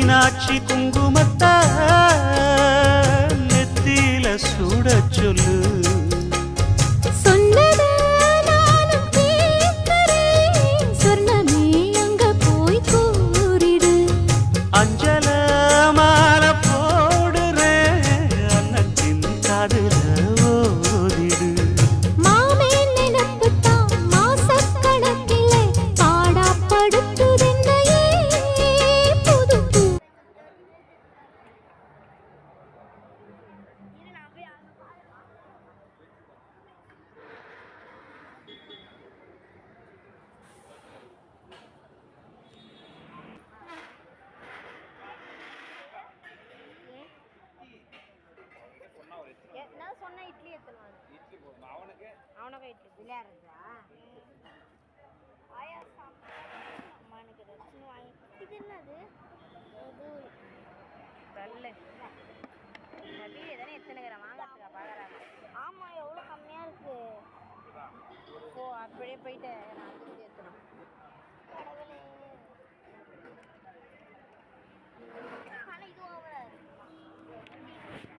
மீனாட்சி குங்குமத்த நெத்தியில சூட சொல்லு இட்லி அவனுக்கு இட்லி விளையாடுறதா அம்மானுக்கு ஏதாச்சும் வாங்கி இது என்னது கல்லு வீடு தானே எத்தனை கிராம் வாங்கிறதுக்கா பார்க்குறாங்க ஆமாம் எவ்வளோ கம்மியாக இருக்குது ஓ அப்படியே போயிட்டு